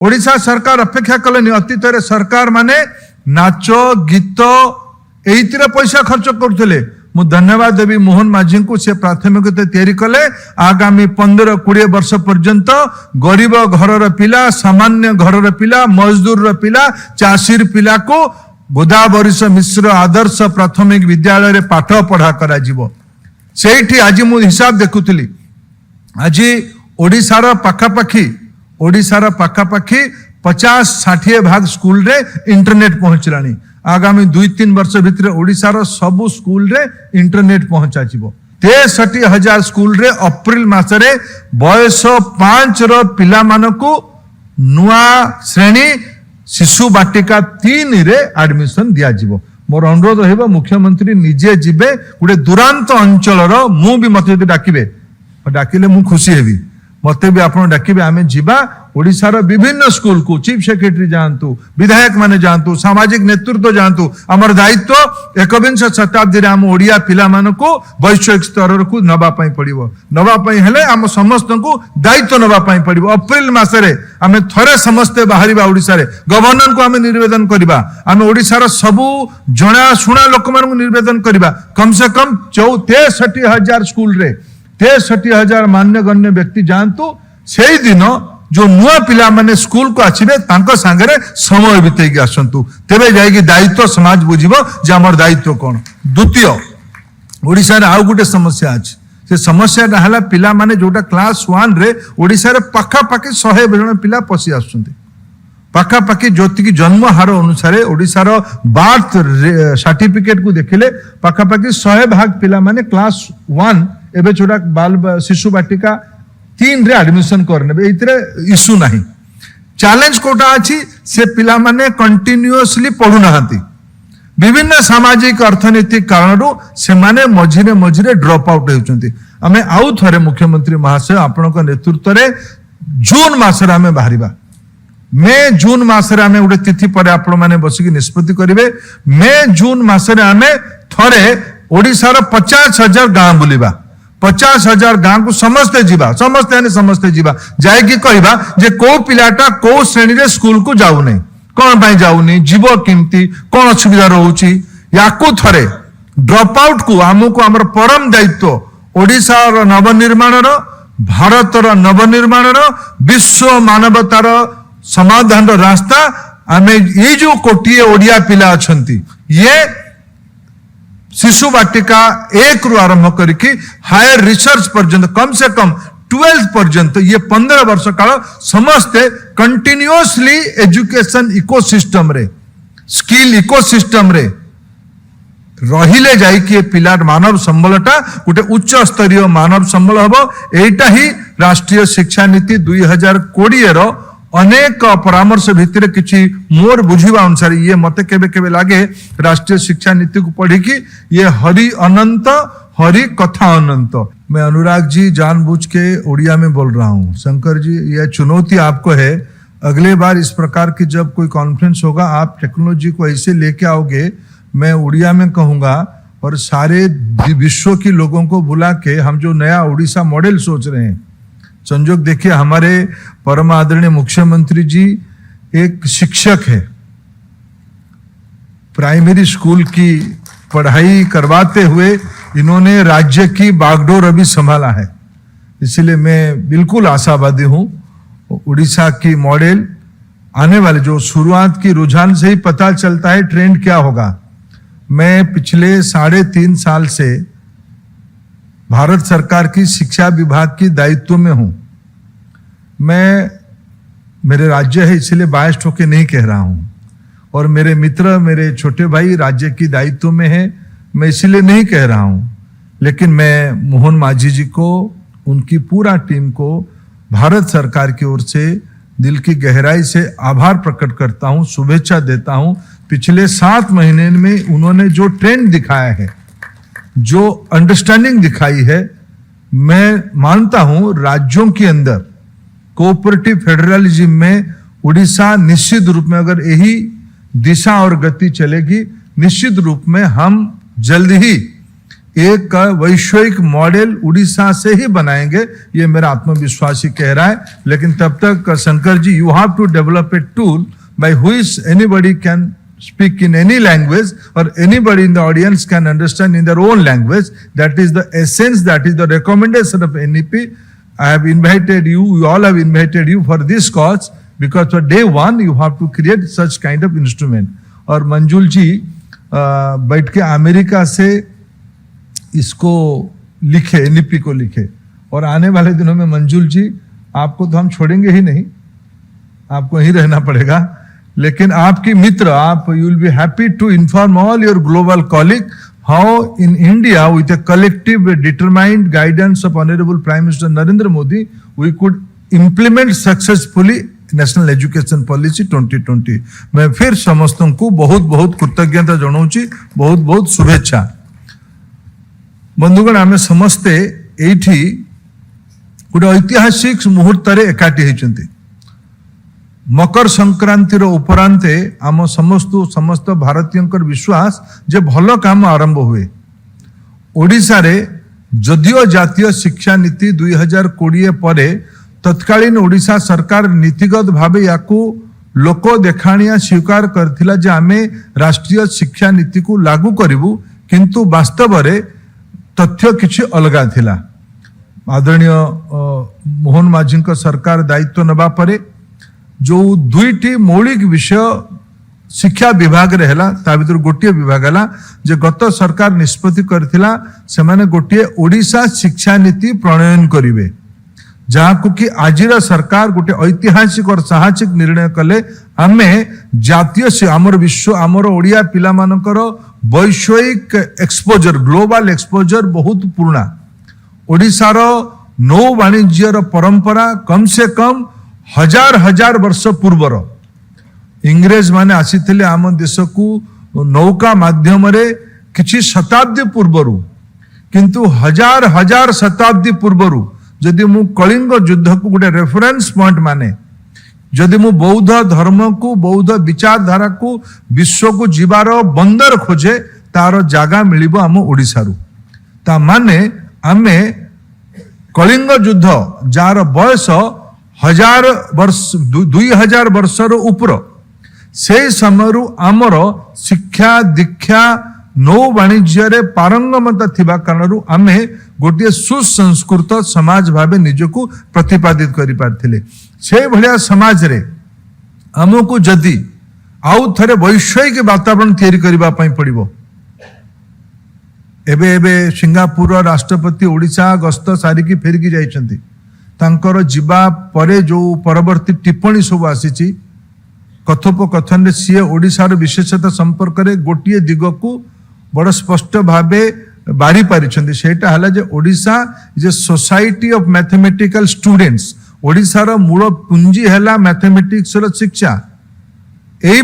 ओडिशा सरकार अपेक्षा कले अतीत सरकार माने नाच गीत एइतिर पैसा खर्च करथिले। मु धन्यवाद देवी मोहन माझी को से प्राथमिकता तैयारी कले। आगामी 15-20 वर्ष पर्यंत गरीब घरर पिला, सामान्य घरर पिला, मजदूर पिला, चाषीर पिला को गोदावरी मिश्र आदर्श प्राथमिक विद्यालय रे पाठ पढ़ा करा जीवो। सेठी आज मु हिसाब देखुथली, आज ओडिशार पाखापाखी 50-60 भाग स्कूल रे इंटरनेट पहुंचलानी। आगामी 2-3 वर्ष भितर ओडिशार सबु स्कूल रे इंटरनेट पहुंचा जीवो। 63,000 स्कूल रे अप्रैल मासरे बयस 5 रो पिला मानकु नुआ श्रेणी शिशु बाटिका 3 रे एडमिशन दिया जीवो। मोर अनुरोध रहइबो मुख्यमंत्री निजे जिबे गुटे दुरांत अंचल रो मु भी मते डाकिबे, डाकिले मु खुशी हेबी। मते भी आपण डाकिबे, आमे जिबा ओडिशार विभिन्न स्कूल को चीफ सेक्रेटरी जानतु, विधायक माने जानतु, सामाजिक नेतृत्व जानतु। हमर दायित्व 21 शताब्दी रे हम ओडिया पिला मानको वैश्विक स्तर को नबा पई पड़िबो। नबा पई हेले हम समस्त को दायित्व नबा पई पड़िबो। अप्रैल मासरे हमें थरे समस्ते बाहरिबा ओडिसा रे, गवर्नर को हमें निवेदन करिबा, हमें ओडिशार सबु जणा सुना लोक मानको निवेदन करिबा। कम से कम 63,000 स्कूल रे 63,000 मान्यगण्य व्यक्ति जानतु। सेही दिन जो नुआ पिला माने स्कूल को आछिबे तांको संगरे समय बितेकी आसंतु, तेबे जायकी दायित्व समाज बुझिबो जे हमर दायित्व कोन। द्वितीय ओडिसा रे आउ गुटे समस्या अछि। से समस्या रहला पिला माने जोटा क्लास 1 रे ओडिसा रे पाखा पाखी 100 जण पिला पसी आसुंती। पाखा पाखी ज्योति की जन्म हार अनुसार ओडिसा रो बार्थ सर्टिफिकेट को देखिले पाखा पाखी 100 भाग पिला माने क्लास 1 एबे छोटा बाल शिशु बाटिका 3 रे एडमिशन करने एइतरे इशू नाही। चैलेंज कोटा अछि से पिला माने कंटिन्यूअसली पढु नाहंती। विभिन्न सामाजिक अर्थनैतिक कारणरू से माने मझिरे ड्रॉप आउट हेउचंती। हमें आउ थरे मुख्यमंत्री महाशय आपनक नेतृत्व रे जून मासरे हमें बाहरिबा। मे जून मासरे हमें उडे तिथि पर आपण माने बसिकी निष्पत्ति करिवे। मे जून मासरे हमें थरे ओडिसा रो 50,000 गां बुलिबा। 50,000 गां को समस्ते जीवा जाएगी कहबा जे को पिलाटा को श्रेणी रे स्कूल को जाऊ नहीं, कौन पाई जाऊ नहीं, जीव किमती कौन असुविधा रहउची। याकू थरे ड्रॉप आउट को हमको हमर परम दायित्व ओडिसा रो नवनिर्माण रो, भारत रो नवनिर्माण रो, विश्व मानवतार समाधान रो रास्ता आमे ये जो कोटिए ओडिया पिला अछंती ये शिशु बाटिका 1 रु आरंभ करके हायर रिसर्च पर्यंत कम से कम 12th पर्यंत ये 15 वर्ष काल समस्ते कंटिन्यूअसली एजुकेशन इकोसिस्टम रे, स्किल इकोसिस्टम रे रहिले जाई कि पिला मानव संबलटा गोटे उच्च स्तरीय मानव संबल हबो। एटा ही राष्ट्रीय शिक्षा नीति 2020 रो अनेक परामर्श भितर किछि मोर बुझिबा अनुसार ये मते केबे केबे लागे राष्ट्रीय शिक्षा नीति को पढ़ी कि ये हरि अनंत हरि कथा अनंत। मैं अनुराग जी जानबूझ के उड़िया में बोल रहा हूँ। शंकर जी यह चुनौती आपको है, अगले बार इस प्रकार की जब कोई कॉन्फ्रेंस होगा आप टेक्नोलॉजी को ऐसे लेके आओगे, मैं उड़िया में कहूंगा और सारे विश्व के लोगों को बुला के हम जो नया उड़ीसा मॉडल सोच रहे हैं। संजोग देखिए हमारे परम आदरणीय मुख्यमंत्री जी एक शिक्षक है, प्राइमरी स्कूल की पढ़ाई करवाते हुए इन्होंने राज्य की बागडोर अभी संभाला है। इसलिए मैं बिल्कुल आशावादी हूं उड़ीसा की मॉडल आने वाले जो शुरुआत की रुझान से ही पता चलता है ट्रेंड क्या होगा। मैं पिछले 3.5 साल से भारत सरकार की शिक्षा विभाग की दायित्व में हूं। मैं मेरे राज्य है इसलिए बायस्ड होके नहीं कह रहा हूं, और मेरे मित्र मेरे छोटे भाई राज्य की दायित्व में है, मैं इसलिए नहीं कह रहा हूं। लेकिन मैं मोहन माझी जी को, उनकी पूरा टीम को भारत सरकार की ओर से दिल की गहराई से आभार प्रकट करता हूं, शुभेच्छा देता हूं। पिछले 7 महीने में उन्होंने जो ट्रेंड दिखाया है, जो अंडरस्टैंडिंग दिखाई है, मैं मानता हूं राज्यों के अंदर कोऑपरेटिव फेडरलिज्म में उड़ीसा निश्चित रूप में अगर यही दिशा और गति चलेगी, निश्चित रूप में हम जल्द ही एक वैश्विक मॉडल उड़ीसा से ही बनाएंगे, ये मेरा आत्मविश्वास ही कह रहा है। लेकिन तब तक Shankar ji, you have to develop a tool by which anybody can speak in any language or anybody in the audience can understand in their own language. That is the essence, that is the recommendation of NEP. I have invited you, you all have invited you for this cause, because for day one you have to create such kind of instrument. और मंजुल जी बैठ के America से इसको लिखे, NEP को लिखे, और आने वाले दिनों में मंजुल जी आपको तो हम छोड़ेंगे ही नहीं, आपको ही रहना पड़ेगा। लेकिन आपकी मित्र, आप you will be happy to inform all your global colleague how in India with a collective determined guidance of honourable prime minister Narendra Modi we could implement successfully national education policy 2020। मैं फिर समस्तों को बहुत बहुत कृतज्ञता जनाऊँची, बहुत बहुत शुभेच्छा। बंधुगण, आम समस्ते एठी गोटे ऐतिहासिक मुहूर्त एकाठी होती। मकर संक्रांतिर उपरांते आम समस्त भारतीय विश्वास जे भल काम आरंभ हुए। ओडिशा रे जदियो जातीय शिक्षा नीति 2020 पर तत्कालीन ओडिशा सरकार नीतिगत भावे याकू लोक देखाणिया स्वीकार करथिला जे आमे राष्ट्रीय शिक्षा नीति को लागू करिवु, किंतु वास्तव रे तथ्य किछि अलगा थिला। आदरणीय मोहन माझी सरकार दायित्व नबा परे जो दुईटी मौलिक विषय शिक्षा विभाग रे हैला, ता भीतर गोटे विभाग हैला जे गत सरकार निष्पत्ति करथिला से माने गोटे ओडिशा शिक्षा नीति प्रणयन करिवे, जहाँ को कि आजिर सरकार गोटे ऐतिहासिक और साहसिक निर्णय कले। आमे जातीय से आमर विश्व आमर ओडिया पिला मानकर वैश्विक एक्सपोजर, ग्लोबल एक्सपोजर बहुत पुराना। ओडिशार नौ वाणिज्यर परंपरा कम से कम हजार हजार वर्ष पूर्वर इंग्रेज माने आसीथिले आम देश को नौका माध्यम रे किछि शताब्दी पूर्वरु, किंतु हजार हजार शताब्दी पूर्वरु जदि मु कलिंग युद्ध को गोटे रेफरेंस पॉइंट माने, जदि मु बौद्ध धर्म को, बौद्ध विचारधारा को विश्व को जीवार बंदर खोजे, तार जागा मिलिबो आम ओडिसा रु। ता माने आमे कलिंग युद्ध जार बयस 1000 वर्ष 2000 वर्षर ऊपर, से समय आमर शिक्षा दीक्षा नौ वाणिज्य रे पारंगमता थिबा कारणरू आमे गोटे सुसंस्कृत समाज भावे निजको प्रतिपादित करि पारथिले। से भलिया समाज रे हमको जदि आउ थरे वैश्विक वातावरण तैयारी करबा पई पड़िबो। एबे एबे सिंगापुर राष्ट्रपति ओडिशा गस्त सारिकी फेरिकी जाइछंती। तांकर जीवा परे जो परवर्ती टिप्पणी सब आसीची कथोपकथन रे सीए ओडिशार विशेषता संपर्क रे गोटिए दिग को बड़ स्पष्ट भावे बारी पारिछंती। सेटा हला जे Odisha is a society of mathematical students. ओडिशार मूल पुंजी हैला मैथमेटिक्स रो शिक्षा। एही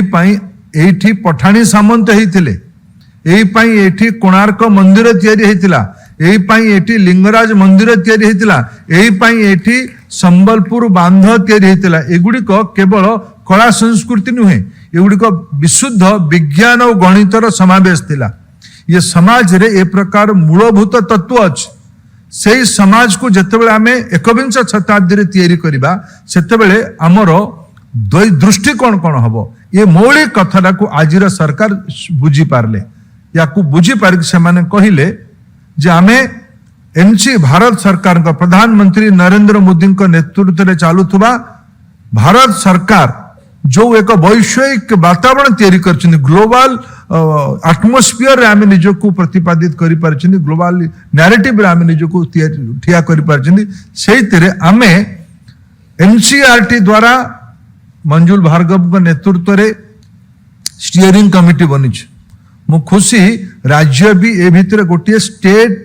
पई एठी पठाणी सामंत हेतिले, एही पई एठी कोणार्क मंदिर तयारी हेतिला, एही पई एठी लिंगराज मंदिर तयारी हेतिला, एही पई एठी संबलपुर बांध तयारी हेतिला। एगुडी को केवल कला संस्कृति नुहे, एगुडी को विशुद्ध विज्ञान और गणितर समावेश थिला। ये समाज रे ए प्रकार मूलभूत तत्व अछि। सेही समाज को जेतेबेले आमे एकविंश शताब्दी रे तयारी करिबा, सेतेबेले हमर दृष्टिकोण कोन हबो, ये मौलिक कथाटा को आजिर सरकार बुझी पारले। याकू बुझी पार से माने कहिले जे आमे एनसी भारत सरकार का प्रधानमंत्री नरेंद्र मोदी का नेतृत्व रे चालुथुबा भारत सरकार जो एक वैश्विक वातावरण तैयारी करछिन, ग्लोबल एटमॉस्फियर रे आमे निजको प्रतिपादित करि पारछिन, ग्लोबल नैरेटिव रे आमे निजको ठिया करि पारछिन। सेही तरे आमे एनसीईआरटी द्वारा मंजुल भार्गव का नेतृत्व रे स्टीयरिंग कमिटी बनिछ। मु खुशी राज्य भी ए भितर गोटे स्टेट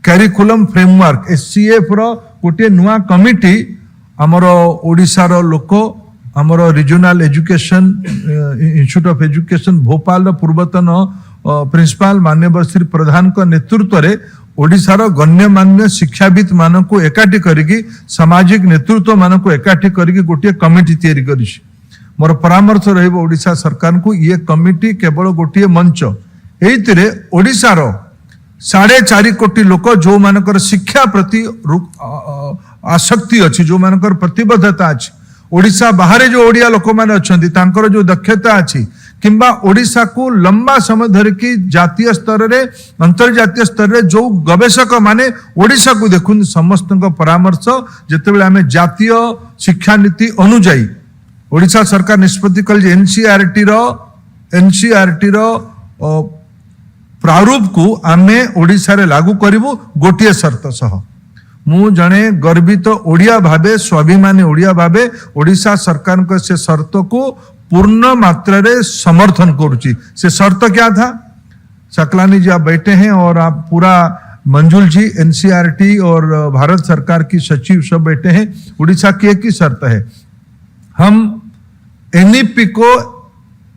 कैरिकुलम फ्रेमवर्क एससीएफ रो गोटे नुआ कमिटी हमर ओडिशा रो लोक हमर regional education institute of education Bhopal रो पूर्वतन प्रिंसिपल माननीय श्री प्रधान का नेतृत्व रे ओडिशा रो गण्यमान्य शिक्षाविद मान को एकाठी करिकी सामाजिक नेतृत्व मान को एकाठी करिकी गोटे कमिटी तैयारी करिछि। मोर परामर्श रहिबो ओडिशा सरकार को ये कमिटी केवल गोटे मंच एइतिरे ओडिशार 4.5 कोटी लोक जो मानकर शिक्षा प्रति आसक्ति अच्छी जो मानकर प्रतिबद्धता अच्छी ओडिशा बाहर जो ओडिया लोक मैंने अच्छा तांकर जो दक्षता अच्छी किंबा ओडिशा को लंबा समय धरिकी जातीय स्तर रे अंतर्जातीय स्तर रे जो गवेषक माने ओडिशा को देखुन समस्त परामर्श जेतेबेले आमे जातीय शिक्षा नीति अनुଯାयी ओडिशा सरकार निष्पत्ति कल एनसीईआरटी रो प्रारूप को आमे ओडिशा रे लागू करिवु गोटिए शर्त सह मु जने गर्वित ओडिया भावे स्वाभिमानी ओडिया भावे ओडिशा सरकार को से शर्त को पूर्ण मात्रा रे समर्थन करुची। से शर्त क्या था? सकलानी जी आप बैठे हैं और आप पूरा मंजुल जी एनसीईआरटी और भारत सरकार की सचिव सब बैठे हैं। उड़ीसा की एक ही शर्त है, हम एनईपी को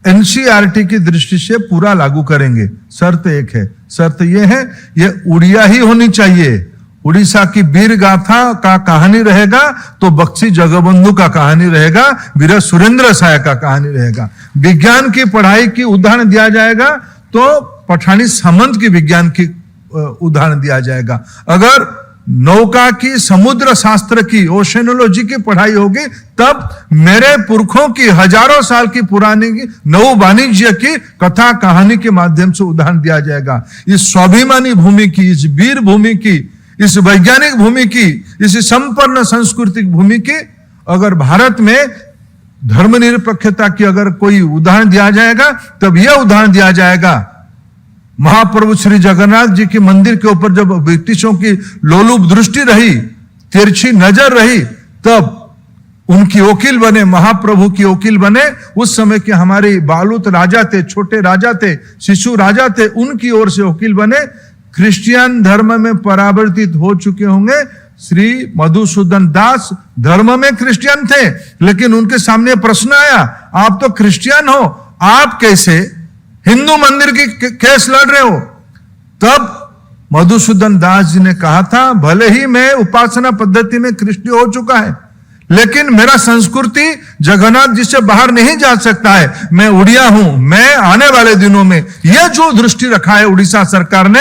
एनसीईआरटी की दृष्टि से पूरा लागू करेंगे। शर्त एक है, शर्त यह है ये उड़िया ही होनी चाहिए। उड़ीसा की वीर गाथा का कहानी रहेगा तो बख्शी जगबंधु का कहानी रहेगा, वीर सुरेंद्र साय का कहानी रहेगा। विज्ञान की पढ़ाई की उदाहरण दिया जाएगा तो पठानी सामंत की विज्ञान की उदाहरण दिया जाएगा। अगर नौका की समुद्र शास्त्र की ओशेनोलॉजी की पढ़ाई होगी तब मेरे पुरखों की हजारों साल की पुरानी नौ वाणिज्य की कथा कहानी के माध्यम से उदाहरण दिया जाएगा। इस स्वाभिमानी भूमि की, इस वीर भूमि की, इस वैज्ञानिक भूमि की, इस संपन्न सांस्कृतिक भूमि की अगर भारत में धर्मनिरपेक्षता की अगर कोई उदाहरण दिया जाएगा तब यह उदाहरण दिया जाएगा। महाप्रभु श्री जगन्नाथ जी के मंदिर के ऊपर जब ब्रिटिशों की लोलुप दृष्टि रही, तिरछी नजर रही, तब उनकी वकील बने, महाप्रभु की वकील बने। उस समय के हमारे बालूत राजा थे, छोटे राजा थे, शिशु राजा थे, उनकी ओर से वकील बने। क्रिश्चियन धर्म में परावर्तित हो चुके होंगे श्री मधुसूदन दास धर्म में क्रिश्चियन थे, लेकिन उनके सामने प्रश्न आया, आप तो क्रिश्चियन हो, आप कैसे हिंदू मंदिर की केस लड़ रहे हो? तब मधुसूदन दास जी ने कहा था, भले ही मैं उपासना पद्धति में क्रिश्चियन हो चुका है, लेकिन मेरा संस्कृति जगन्नाथ जी से बाहर नहीं जा सकता है। मैं उड़िया हूं, मैं आने वाले दिनों में यह जो दृष्टि रखा है उड़ीसा सरकार ने,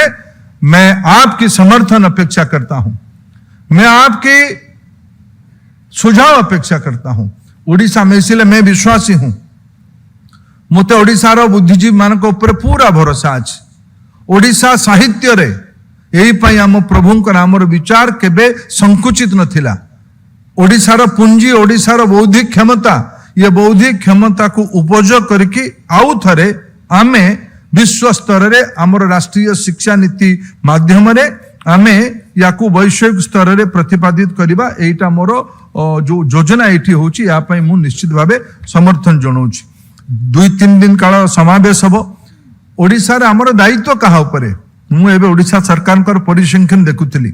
मैं आपकी समर्थन अपेक्षा करता हूं, मैं आपकी सुझाव अपेक्षा करता हूं। उड़ीसा में इसलिए मैं विश्वासी हूं, मते ओडिशार बुद्धिजीवी मान ऊपर पूरा भरोसा अच्छे। ओडिशा साहित्य रे यही पाई आम प्रभुंकर आमर विचार केबे संकुचित नथिला। ओडिशार पुंजी, ओडिशार बौद्धिक क्षमता, ये बौद्धिक क्षमता को उपयोग करके आउ थरे आमे विश्व स्तर रे आमर राष्ट्रीय शिक्षा नीति माध्यम रे आमे याकू वैश्विक स्तर रे प्रतिपादित करिबा। एटा मोर जो योजना एठी होची या पई मु निश्चित भावे समर्थन जणाउची। 2-3 दिन काल समावेश हबो। ओडिशा रे आमर दायित्व कहा उपरे मु एबे ओडिशा सरकार कर परिसंख्यान देखुतली।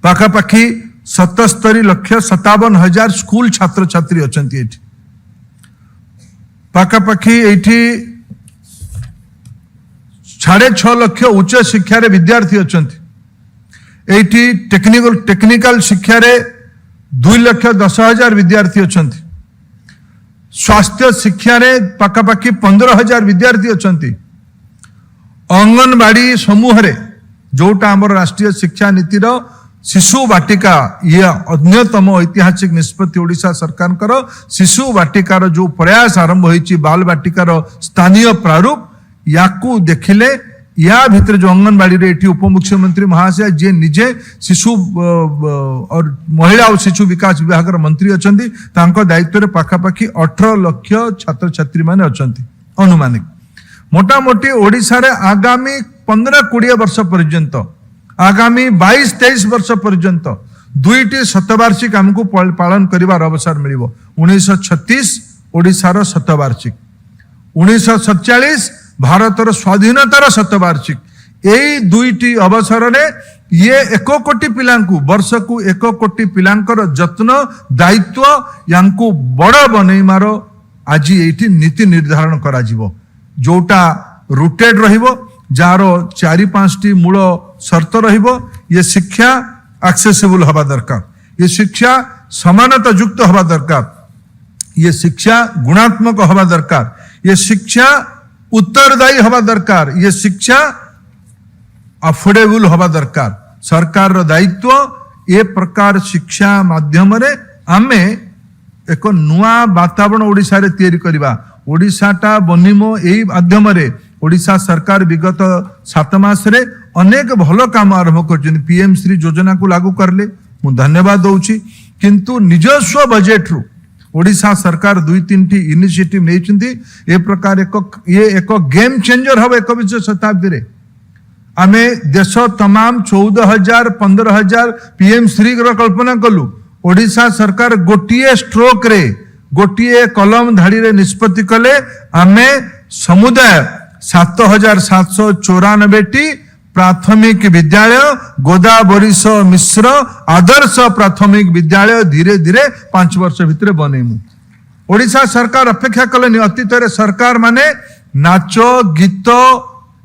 पाखापाखी 77,57,000 स्कूल छात्र छात्री अछंती एठी। पाखापाखी एठी 6.5 लाख उच्च शिक्षा रे विद्यार्थी अछंती। एठी टेक्निकल शिक्षा रे 2,10,000 विद्यार्थी अछंती। स्वास्थ्य शिक्षा रे पाखापाखी 15,000 विद्यार्थी अछंती। अंगनवाड़ी समूह रे जोटा हमर राष्ट्रीय शिक्षा नीति रो शिशु वाटिका, ये अन्यतम ऐतिहासिक निष्पत्ति ओडिशा सरकार कर शिशु वाटिकार जो प्रयास आरंभ होईची, बाल वाटिकार स्थानीय प्रारूप याकू देखिले या भीतर जो अंगनवाड़ी रे एठी उपमुख्यमंत्री महाशय जे निजे शिशु और महिला और शिशु विकास विभाग मंत्री अछंती, तांको दायित्व रे पाखापाखी 18 लाख छात्र छात्री माने अछंती अनुमानिक। मोटा मोटी ओडिशा रे आगामी 15-20 वर्ष पर्यंत, आगामी 22-23 वर्ष पर्यंत 2टी शतवार्षिक हमको पालन करिवार अवसर मिलिबो। 1936 ओडिशार शतवार्षिक, 1947 भारतर स्वाधीनतार शतवार्षिक। यही 2टी अवसर ने ये 1 कोटी पिला वर्ष को 1 कोटी पिलांकर जत्न दायित्व यांकू बड़ बनैमार आज ये नीति निर्धारण करा जिवो, जोटा रुटेड रहिबो, जारो 4-5टी मूल शर्त रहिबो। ये शिक्षा एक्सेसिबल हवा दरकार, ये शिक्षा समानता युक्त हवा दरकार, ये शिक्षा गुणात्मक हवा दरकार, ये शिक्षा उत्तरदायी हवा दरकार, ये शिक्षा अफोर्डेबल हवा दरकार। सरकार रो दायित्व ए प्रकार शिक्षा माध्यम रे आमे एक नुआ वातावरण ओडिशा रे तैयारी करबा। ओडिशाटा बनिमो एई माध्यम रे ओडिशा सरकार विगत 7 मास रे अनेक भलो काम आरंभ करछन। पीएम श्री योजना को लागू करले, मु धन्यवाद दउची। किंतु निजस्व बजेट रु ओडिशा सरकार 2-3 टी इनिशिएटिव नेइछंती। ए प्रकार एक गेम चेंजर हबे 21 शताब्दी रे। आमे देश तमाम 14,000 15,000 पीएम श्री रो कल्पना कलु। ओडिशा सरकार गोटिए स्ट्रोक रे गोटिए कलम धाड़ी रे निष्पत्ति कले। आमे समुदाय 7,794 टी प्राथमिक विद्यालय गोदा बरिश मिश्र आदर्श प्राथमिक विद्यालय धीरे धीरे 5 वर्ष भितर बनेमु। ओडिशा सरकार अपेक्षा कले। अतीत रे सरकार माने नाच गीत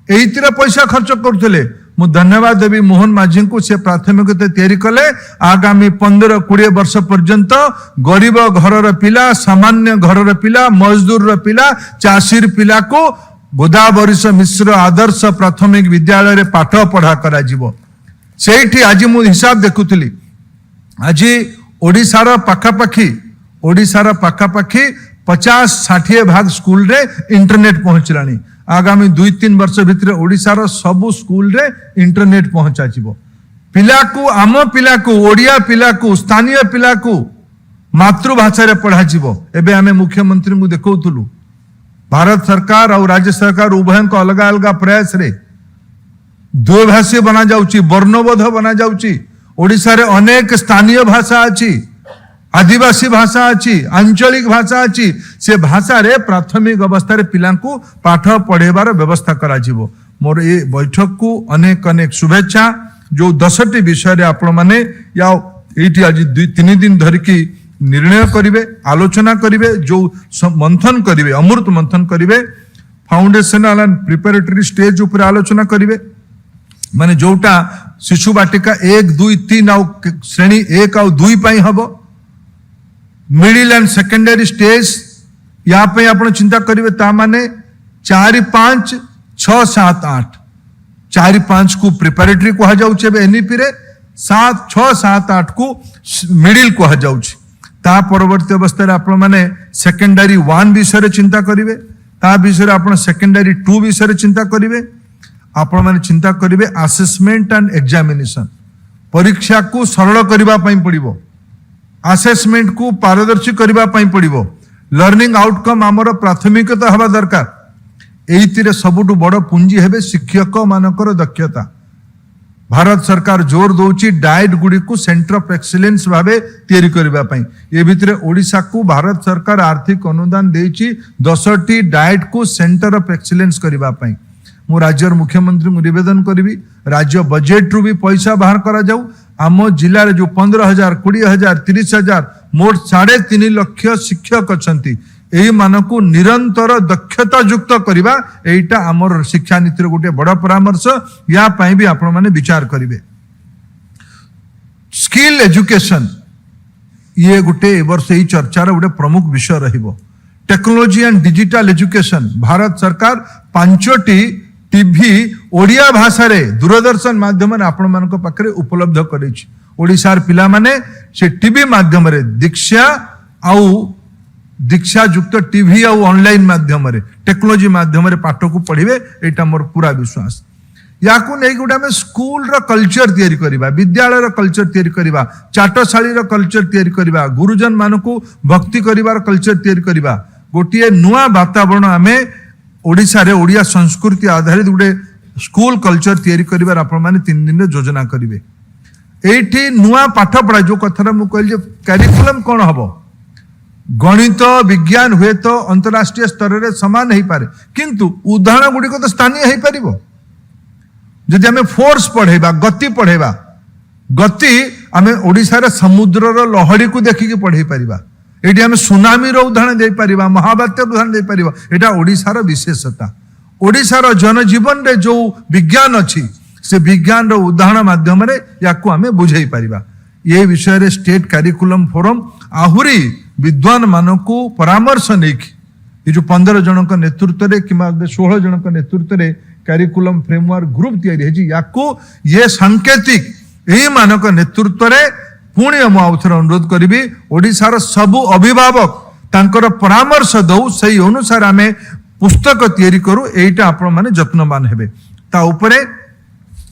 एइतिर पैसा खर्च करथिले। मु धन्यवाद देवी मोहन माझी को, से प्राथमिकता तैयारी कले। आगामी 15-20 वर्ष पर्यंत गरीब घरर पिला, सामान्य घरर पिला, मजदूर पिला, चाषीर पिला को गोदा बरिश मिश्र आदर्श प्राथमिक विद्यालय रे पाठ पढ़ा करा जिवो। सेठी आज मु हिसाब देखुथली, आज ओडिशार पाखापाखी 50-60 भाग स्कूल रे इंटरनेट पहुंचलानी। आगामी 2-3 वर्ष भितर ओडिशार सबु स्कूल रे इंटरनेट पहुंचा जिवो। पिला को, आम पिला को, ओडिया पिला को, स्थानीय पिला को मातृभाषा रे पढ़ा जिवो। एबे आमे मुख्यमंत्री को देखौथुलु, भारत सरकार और राज्य सरकार उभय को अलग अलग प्रयास रे द्विभाषी बना जाउची, वर्णबोध बना जाउची। ओडिशा रे अनेक स्थानीय भाषा अछि, आदिवासी भाषा अछि, आंचलिक भाषा अछि। से भाषा रे प्राथमिक अवस्था रे पिला को पाठ पढ़ेबार व्यवस्था करा जिवो। मोर ए बैठक को अनेक अनेक शुभेच्छा। जो 10टी विषय रे आपण माने या एठी आज 2-3 दिन धरिकी निर्णय करिवे, आलोचना करिवे, जो मंथन करिवे, अमृत मंथन करिवे, फाउंडेशनल एंड प्रिपरेटरी स्टेज ऊपर आलोचना करिवे। माने जोटा शिशु बाटिका 1, 2, 3 आ श्रेणी 1 और 2 पई हबो। मिडिल एंड सेकेंडरी स्टेज या पे आपण चिंता करिवे। ता माने 4, 5, 6, 7, 8 4, 5 को प्रिपरेटरी कहा जाउछे एनईपी रे, 7, 6, 7, 8 को मिडिल कहा जाउछे। ता परवर्ती अवस्था रे आपण माने सेकेंडरी 1 विषय चिंता करिवे, ता विषय आपण सेकेंडरी 2 विषय चिंता करिवे। आपण माने चिंता करिवे असेसमेंट एंड एग्जामिनेशन, परीक्षा को सरल करिबा पई पड़िबो, असेसमेंट को पारदर्शी करिबा पई पड़िबो। लर्निंग आउटकम हमर प्राथमिकता हवा दरकार। एइतिरे सबुटु बड़ पुंजी हेबे शिक्षक मानकर दक्षता। भारत सरकार जोर दौची डाइट गुडी को सेंटर ऑफ एक्सीलेंस भावे तैयारी करबा पई। ए भितरे ओडिशा को भारत सरकार आर्थिक अनुदान देची 10टी डाइट को सेंटर ऑफ एक्सीलेंस करबा पई। मु राज्य मुख्यमंत्री को निवेदन करी, राज्य बजेट रु भी पैसा बाहर करा जाऊ। आम जिले में जो 15,000, 20,000, 30,000 मोट 3.5 लाख शिक्षक अच्छा, यही मानक निरंतर दक्षता युक्त करवा, एटा आमर शिक्षा नीतिर गोटे बड़ परामर्श। या पई भी आपण माने विचार करिवे। स्किल एजुकेशन ये गोटे वर्ष यही चर्चार गोटे प्रमुख विषय रहिबो। Technology and digital education Bharat सरकार 5टी टीवी ओडिया भाषा रे दूरदर्शन माध्यम रे आपण मानक पाखरे उपलब्ध करेछि। ओडिशार पिला माने से टीवी माध्यम रे दीक्षा युक्त टीवी और ऑनलाइन माध्यम रे टेक्नोलॉजी माध्यम रे पाठ को पढ़िबे, एटा मोर पूरा विश्वास। या को नै गोटा में स्कूल रो कल्चर तैयारी करिबा, विद्यालय रो कल्चर तैयारी करिबा, चाटशाली रो कल्चर तैयारी करिबा, गुरुजन मानकू भक्ति करिवार कल्चर तैयारी करिबा। गोटिए नुआ वातावरण आमे ओडिशा रे ओडिया संस्कृति आधारित गोटे स्कूल कल्चर तैयारी करिवार आपण माने 3 दिन रे योजना करिवे। एठी नुआ पाठ पढ़ा जो कथरा मु कहल जे करिकुलम कोन हबो, गणित विज्ञान हुए तो अंतरराष्ट्रीय स्तर रे समान हेई पारे, किंतु उदाहरण गुडी को तो स्थानीय हेई परिबो। जदि हमें फोर्स पढ़ेबा, गति पढ़ेबा, गति आमे ओडिशा रे समुद्र रो लहड़ी को देखि पढ़े परिबा। एटी हमें सुनामी रो उदाहरण दे परिबा, महाबात्या उदाहरण दे परिबा। एटा ओडिशा रो विशेषता। ओडिशा रो जनजीवन रे जो विज्ञान अछि से विज्ञान रो उदाहरण माध्यम रे याकू हमें बुझाई परिबा। ये विषय रे स्टेट करिकुलम फोरम आहुरी विद्वान मानकू परामर्श नहीं ये जो 15 जन नेतृत्व रे कि 16 जन नेतृत्व रे करिकुलम फ्रेमवर्क ग्रुप तैयारी ये सांकेतिक यही मानक नेतृत्व रे पुणी आउथर अनुरोध करी ओडिशार सबु अभिभावक तांकर परामर्श दौ से अनुसार आम पुस्तक तैयारी करूँ यहीटा आपण मैंने जत्नवान हेबे ता उपरे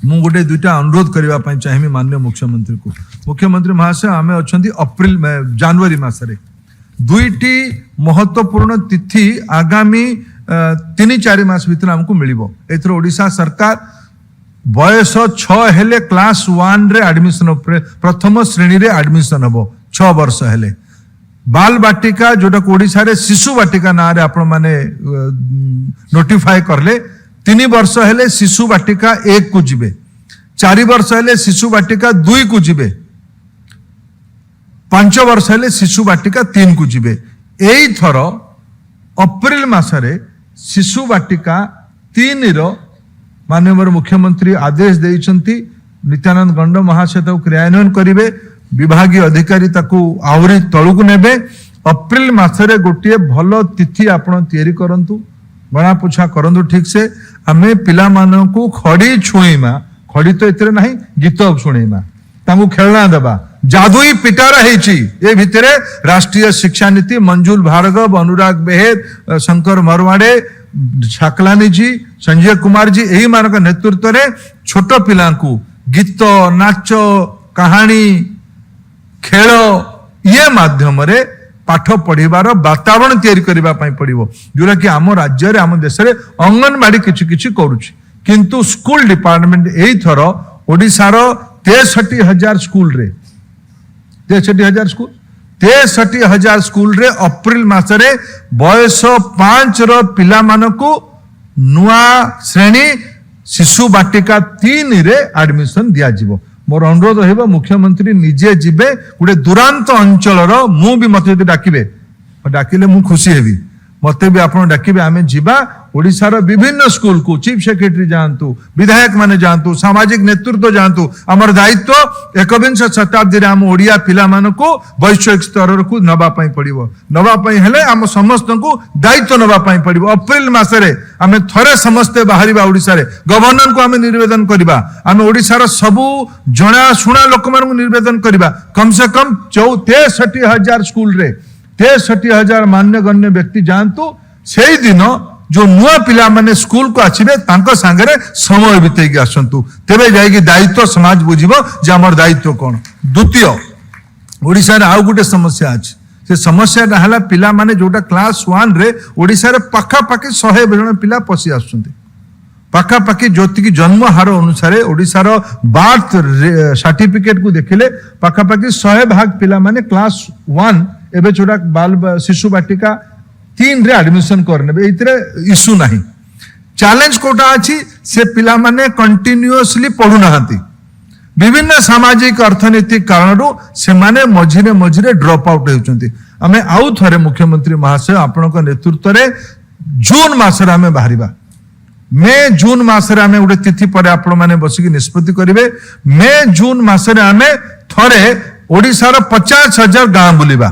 मु गोटे दुईटा अनुरोध करने चाहिए माननीय मुख्यमंत्री को मुख्यमंत्री महाशय आम अच्छा अप्रिल जनवरी मसरे दुईटी महत्वपूर्ण तिथि आगामी 3-4 मास भीतर हमको मिलिबो एथरो ओडिशा सरकार बयस 6 हेले क्लास 1 रे एडमिशन प्रथम श्रेणी रे एडमिशन हबो 6 वर्ष हेले बाल बाटिका जोटा ओडिशा रे शिशु बाटिका ना रे आपण माने नोटिफाई करले 3 वर्ष हेले शिशु बाटिका 1 को जिबे 4 वर्ष हेले शिशु बाटिका 2 को जिबे 5 वर्ष हेले शिशु बाटिका 3 को जिबे एई थर अप्रिल मासरे शिशु बाटिका 3 रो माननीय मुख्यमंत्री आदेश देइछंती नित्यानंद गंड महाशय ताको क्रियान्वयन करिवे विभागीय अधिकारी ताको आवरी तळुकु नेबे अप्रिल मासरे गोटिए भलो तिथि आपण तयारी करंतु गणा पुछा करंतु ठीक से आमे पिला मानकू खड़ी छुईमा खड़ी तो एतरे नाही गीत सुणीमा तांको खेलना देबा जादुई पिटार हेची ए भितरे राष्ट्रीय शिक्षा नीति मंजुल भार्गव अनुराग बेहेर शंकर मरवाड़े छाकलानी जी संजय कुमार जी यही मानक नेतृत्व रे छोट पिला गीत नाच कहानी खेल ये माध्यम रे पाठ पढ़िबार वातावरण तैयारी करबा पई पड़िबो जोरा कि आम राज्य रे आम देश रे अंगनवाड़ी किछि किछि करूछि किंतु स्कूल डिपार्टमेंट एई थरो ओडिसा रो 63,000 स्कूल रे 63,000 स्कूल 63,000 स्कूल रे अप्रिल मासरे बयस 5 रो पिला मानकू नुआ श्रेणी शिशु बाटिका 3 रे एडमिशन दिया जिवो मोर अनुरोध हेबो मुख्यमंत्री निजे जिबे गुटे दुरांत अंचल रो मु भी मते डाकिबे डाकिले मु खुशी हेबी मते भी आपण डाकिबे आमे जिबा ओडिशार विभिन्न स्कूल को चीफ सेक्रेटरी जानतु विधायक माने जानतु सामाजिक नेतृत्व जानतु हमर दायित्व 21 शताब्दी रे हम ओडिया पिला मानको वैश्विक स्तर को नबा पई पड़िबो नबा पई हेले हम समस्त को दायित्व नबा पई पड़िबो अप्रैल मासरे हमें थरे समस्त बाहरिबा ओडिसा रे गवर्नर को हमें निवेदन करबा हम ओडिशार सबु जणा सुना लोक मान निवेदन करबा कम से कम 63,000 स्कूल रे 63,000 मान्यगण्य व्यक्ति जानतु से दिन जो नुआ पिला माने स्कूल को आछिबे तांको सांगरे समय बितेकी आसंतु तेबे जाईकी दायित्व समाज बुझिबो जे हमर दायित्व कोन द्वितीय ओडिसा रे आउ गुटे समस्या अछि से समस्या रहला पिला माने जोटा क्लास 1 रे ओडिसा रे पाखा पाखी 100 जण पिला पसी आसुंती पाखा पाखी ज्योति की जन्म हार अनुसार ओडिसा रो बार्थ सर्टिफिकेट को देखिले पाखा पाखी 100 पिला माने क्लास 1 एबे छोटा बाल शिशु बाटिका 3 रे एडमिशन करने इतरे इश्यू नहीं चैलेंज कोटा अछि से पिला माने कंटिन्यूअसली पढु नाहंती विभिन्न सामाजिक अर्थनैतिक कारण से माने मझिरे मझिरे ड्रॉप आउट होउचंती हमें आउ थरे मुख्यमंत्री महाशय आपनक नेतृत्व रे जून मासरे हमें बाहरिबा मे जून मासरे हमें उडे तिथि पर आपण माने बसिकी निष्पत्ति करिवे मे जून मासरे हमें थरे ओडिसा रो 50,000 गां बुलिबा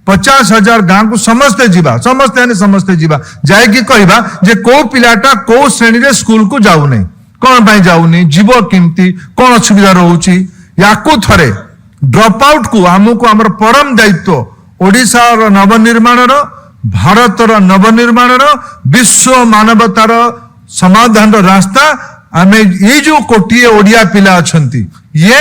50,000 गां को समस्ते जीवा जाएगी कहबा जे को पिलाटा को श्रेणी रे स्कूल को जाऊ नहीं कौन पाई जाऊ नहीं जीव किमती कौन असुविधा रहउची याकू थरे ड्रॉप आउट को हमको हमर परम दायित्व ओडिसा रो नवनिर्माण रो भारत रो नवनिर्माण रो विश्व मानवतार समाधान रो रास्ता आमे ये जो कोटिए ओडिया पिला अछंती ये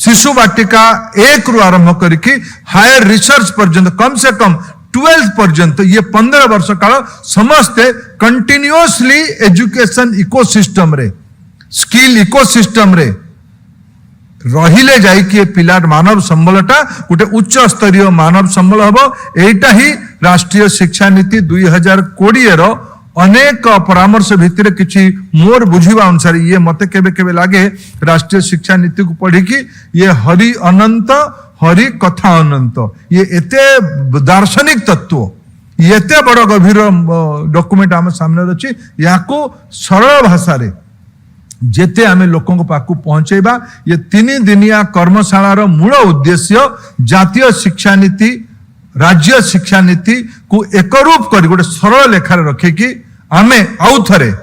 शिशु बाटिका 1 रु आरंभ करके हायर रिसर्च पर्यंत कम से कम 12th पर्यंत ये 15 वर्ष काल समस्ते कंटिन्यूअसली एजुकेशन इकोसिस्टम रे स्किल इकोसिस्टम रे रहिले जाई कि पिला मानव संबलटा गोटे उच्च स्तरीय मानव संबल हबो एटा ही राष्ट्रीय शिक्षा नीति 2020 रो अनेक परामर्श भितर किछि मोर बुझिबा अनुसार ये मते केबे केबे लागे राष्ट्रीय शिक्षा नीति को पढ़ी कि ये हरि अनंत हरि कथा अनंत ये एते दार्शनिक तत्व ये एते बड़ गभीर डॉक्यूमेंट आम सामने अछि याको सरल भाषा रे जेते आमे लोकों को पाकु पहुंचेबा। ये 3 दिनिया कर्मशालार मूल उद्देश्य जातीय शिक्षा नीति राज्य शिक्षा नीति को एकरूप कर गोटे सरल लेखार रखे कि आमे आउ थरे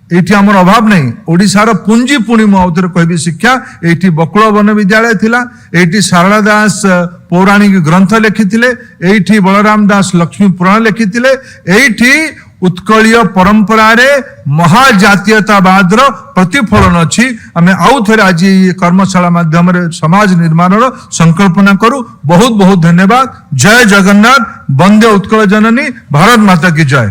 एठी हमर अभाव नहीं ओडिशार पुंजी पुणी मु आउ थरे कहबी शिक्षा एठी बकुल वन विद्यालय थिला एठी शारदा दास पौराणिक ग्रंथ लिखिथिले एठी बलराम दास लक्ष्मी पुराण लिखिथिले एठी उत्कलीय परंपरा रे महाजातीयतावाद प्रतिफलन अच्छी आम आउ थे आज कर्मशाला माध्यम समाज निर्माण संकल्पना करूँ। बहुत बहुत धन्यवाद। जय जगन्नाथ। वंदे उत्कल जननी। भारत माता की जय।